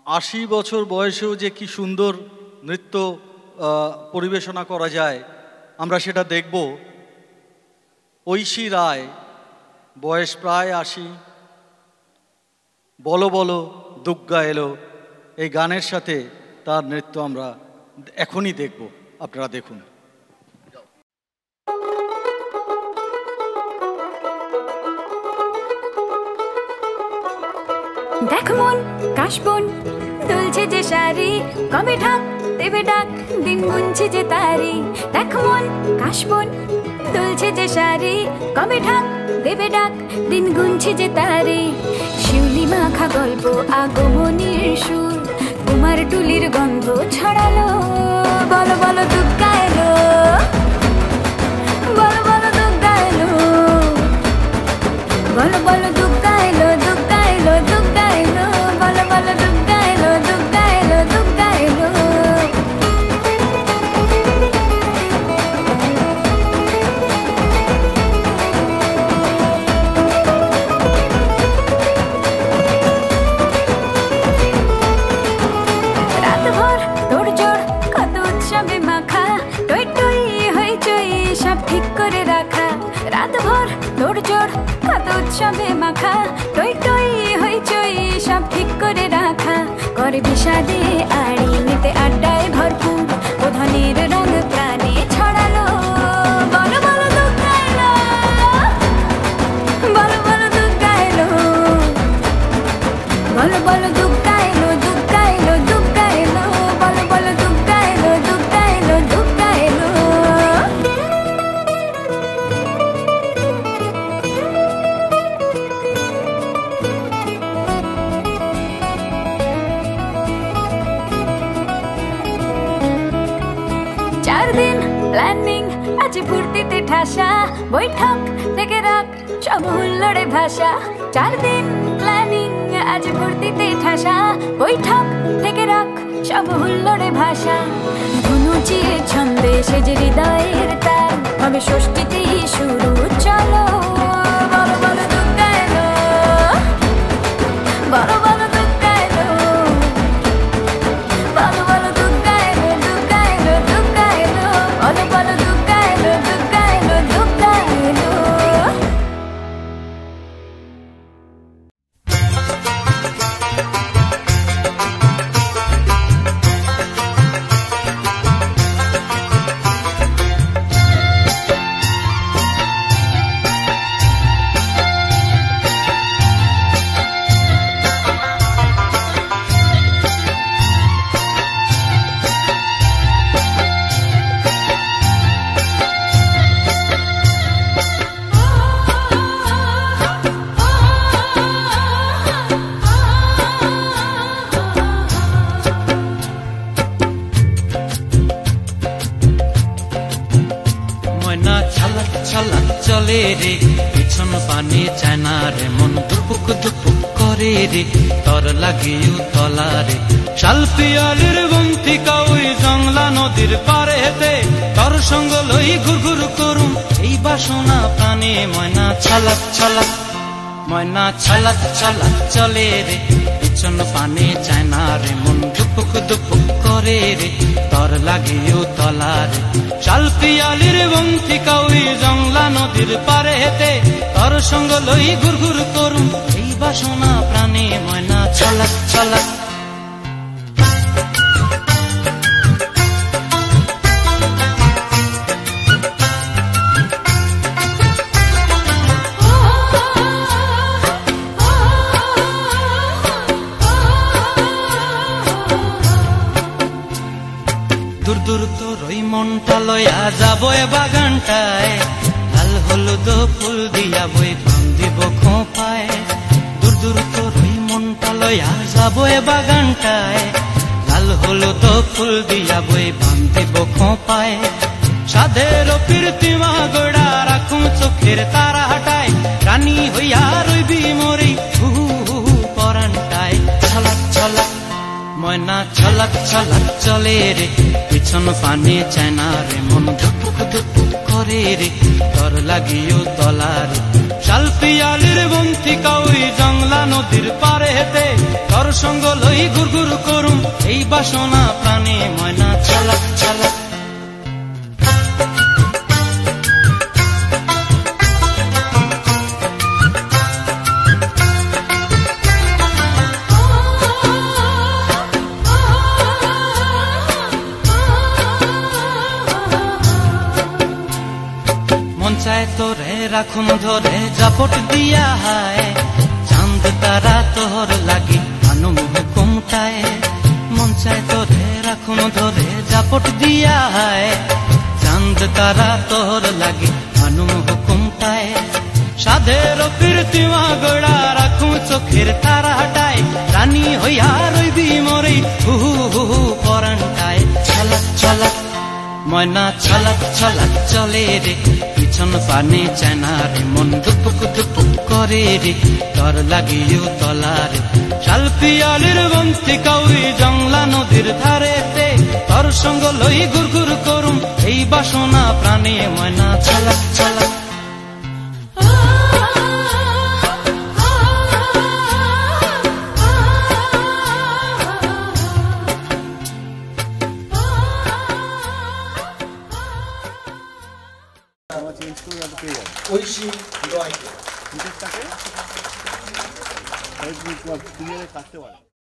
80 বছর বয়সেও যে কি সুন্দর নৃত্য পরিবেশনা করা যায় আমরা সেটা দেখব। ঐশী রায়, বয়স প্রায় 80, বলো বলো দুগ্গা এলো, এই গানের সাথে তার নৃত্য আমরা এখনই দেখব। আপনারা দেখুন। দেখ মন কাশবন দুলছে যে শাড়ি, কবে ঢাক দেবে ডাক দিন গুনছে যে তারি। দেখ মন কাশবন দুলছে যে শাড়ি, কবে ঢাক দেবে ডাক দিন গুনছে যে তারি। শিউলি মাখা গল্প আগমনীর সুর, কুমার টুলির গন্ধ ছড়ালো। বলো বলো দুগ্গা এলো, বলো বলো দুগ্গা এলো, বলো বলো দুগ্গা এলো, দুগ্গা এলো, দুগ্গা এলো, বলো বলো দুগ্গা এলো, দুগ্গা এলো, দুগ্গা এলো। রাতভর তোড়জোড় কত উৎসবে মাখা, টই টই হইচই সব ঠিক করে রাখা। রাতভর তোড়জোড় কত উৎসবে মাখা, টই টই হইচই সব ঠিক করে রাখা। করে বিষাদে আড়ি নিতে আড্ডায় ভরপুর, ওধানের রঙ প্রাণে ছড়ালো। বলো বলো দুগ্গা এলো, বলো বলো দুগ্গা এলো, বলো বলো দুগ্গা এলো, দুগ্গা এলো, দুগ্গা এলো, বলো বলো দুগ্গা এলো, দুগ্গা এলো, দুগ্গা এলো। চার দিন প্ল্যানিং আছে ফুর্তিতে ঠাসা, বৈঠক থেকে রাখ সব হুল্লোড়ে ভাষা। 4 দিন প্ল্যানিং আছে ফুর্তিতে ঠাসা, বৈঠক থেকে রাখ সব হুল্লোড়ে ভাষা। ধনুচিয়ে ছন্দে সেজে হৃদয়ের তার, হবে ষষ্ঠীতেই শুরু চলো। বলো বলো দুগ্গা এলো, বলো বলো দুগ্গা এলো, বলো বলো দুগ্গা এলো, দুগ্গা এলো, দুগ্গা এলো, বলো বলো দুগ্গা এলো, দুগ্গা এলো, দুগ্গা এলো। চলে রে পিছন পানে চায় না রে, মন দুপুক দুপুক করে রে, তর লাগিও তলারে। শাল পিয়ালির বন্তিকা ওই জংলা নদীর পারে হেতে, তর সঙ্গ লই ঘুরঘুর করুম এই বাসনা প্রাণে। ময়না ছালাক ছালাক, ময়না ছালাক ছালাক চলে রে পিছন পানে চায় না রে, মন দুপুক দুপুক করে রে, তর লাগিও তলারে। শাল পিয়ালির বন্তিকা ওই জংলা নদীর পারে হেতে, তর সঙ্গ লই ঘুরঘুর করুম এই বাসনা প্রাণে। ময়না ছালাক ছালাক। দূর দূর তোর ওই মনটা লয়া যাবো এ বাগানটায়, লাল হলুদ ফুল দিয়া বই বান্ধিব খোঁপায়। দূর দূর তোর ওই মনটা লয়া যাবো এ বাগানটায়, লাল হলুদ ফুল দিয়া বই বান্ধিব খোঁপায়। সাধের প্রীতিমা গোড়া রাখুম চোখের তারা হাটায়, রানী হইয়া রইবি মরি হু হু পরানটায়। ছলাক ছলাক, ময়না ছলাক ছলাক চলে রে পিছন পানে চায় না রে, মন ধুপুক ধুপুক করে রে, তর লাগিও তলারে। শাল পিয়ালির বন্তিকা ওই জংলা নদীর পারে হেতে, তোর সঙ্গ লই গুরগুর করুম এই বাসনা প্রাণে ময়না চালাক চালাক মন চায় তোরে রাখুন ধরে জাপট দিয়া হায় চাঁদ তারা তোর লাগি আনুম হুকুমটায় মন চায় তোরে রাখুন ধরে জাপট দিয়া হায় চাঁদ তারা তোর লাগি আনুম হুকুমটায় সাধের কীর্তিমা গোড়া রাখুন চোখের তারা হাটায় রানী হইয়া রইবি মরে হু হু হু পরান্টায় ছলাক ছলাক ময়না ছলাক ছলাক চলে রে পিছন পানে চায়না রে মন দুপুক দুপুক করে রে তোর লাগিও তলারে শালপিয়ালির বন্তি কাউই জংলা নদীর ধারেতে তোর সঙ্গ লই গুরগুর করুম এই বাসনা প্রাণে ময়না ছলাক ছলাক ঐশী রয়কে কাটতে পারে।